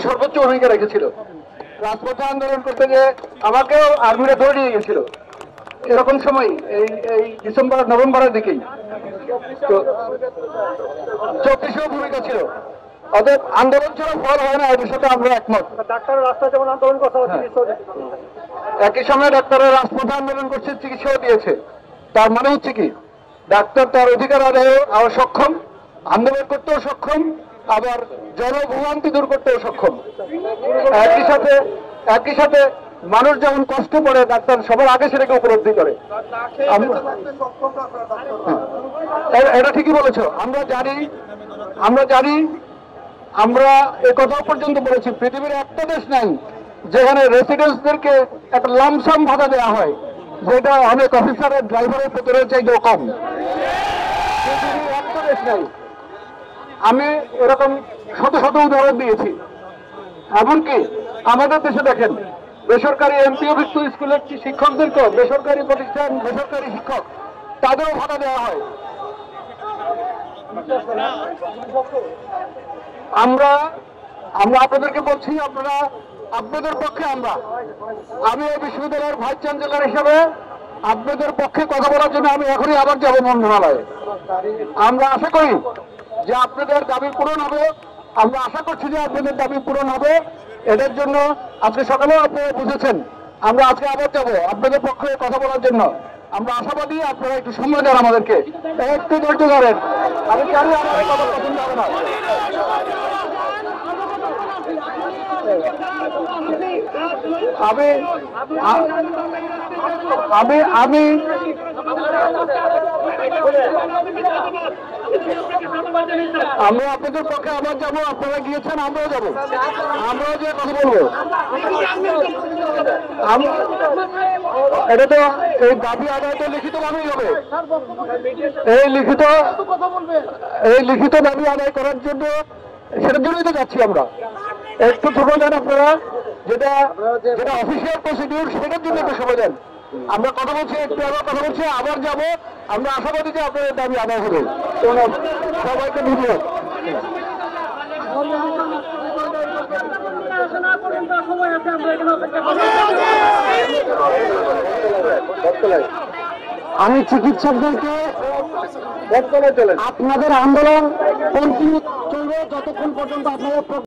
সর্বোচ্চ ভূমিকা রেখেছিল। রাজপথে আন্দোলন করতে গিয়ে আমাকেও আর্মিরা ধরে নিয়ে গেছিল এরকম সময়, এই ডিসেম্বর নভেম্বরের দিকেই। তো 34 ভূমিকা ছিল। অতএব আন্দোলন ছাড়া ফল হয় না, এর সাথে আমরা একমত। ডাক্তার রাস্তায় যেমন আন্দোলন করতে হচ্ছে, একই সময় ডাক্তাররা রাজপথে আন্দোলন করছে, চিকিৎসাও দিয়েছে। তার মানে হচ্ছে কি, ডাক্তার তার অধিকার আদায়ে সক্ষম, আন্দোলন করতেও সক্ষম, আবার জনভোগান্তি দূর করতেও সক্ষম। একই সাথে মানুষ যেমন কষ্ট পড়ে, ডাক্তার সবার আগে সেটাকে উপলব্ধি করে। এটা ঠিকই বলেছ। আমরা এ কথা পর্যন্ত বলেছি, পৃথিবীর একটা দেশ নাই যেখানে রেসিডেন্টসদেরকে একটা লামসাম ভাতা দেওয়া হয়, যেটা অনেক অফিসারের ড্রাইভারের পেতরের চাইতেও কম। পৃথিবীর একটা দেশ নাই। আমি এরকম শত শত উদাহরণ দিয়েছি। এমনকি আমাদের দেশে দেখেন, বেসরকারি এমপিওভুক্ত স্কুলের শিক্ষকদেরকেও, বেসরকারি প্রতিষ্ঠান, বেসরকারি শিক্ষক, তাদেরও ভাতা দেওয়া হয়। আমরা আপনাদেরকে বলছি, আপনাদের পক্ষে আমি এই বিশ্ববিদ্যালয়ের ভাইস চ্যান্সেলর হিসেবে আপনাদের পক্ষে কথা বলার জন্য আমি এখনই আবার যাব মন্ত্রণালয়ে। আমরা আশা করি যে আপনাদের দাবি পূরণ হবে। আমরা আশা করছি যে আপনাদের দাবি পূরণ হবে। এদের জন্য আজকে সকালেও আপনারা বুঝেছেন, আমরা আজকে আবার যাব আপনাদের পক্ষে কথা বলার জন্য। আমরা আশাবাদী, আপনারা একটু সময় দেন আমাদেরকে, একটু ধৈর্য ধরেন। আমি জানি আমার কথা পছন্দ হবে না। আমি আপনাদের পক্ষে আবার যাবো, আপনারা গিয়েছেন, আমরাও যাবো, আমরাও যে কথা বলবো। এটা তো এই দাবি আদায় তো লিখিত ভাবেই হবে। এই লিখিত দাবি আদায় করার জন্য, সেটার জন্যই তো যাচ্ছি আমরা। একটু সময় দেন আপনারা, যেটা অফিসিয়াল প্রসিডিউর, সেটার জন্য একটু সময় দেন। আমরা কথা বলছি, একটু আবার কথা বলছি, আবার যাব। আমরা আশাবাদী যে আপনাদের দাবি আদায় হবে। সবাইকে ধন্যবাদ। আমি চিকিৎসকদেরকে আপনাদের আন্দোলন কন্টিনিউ চলবে যতক্ষণ পর্যন্ত আপনাদের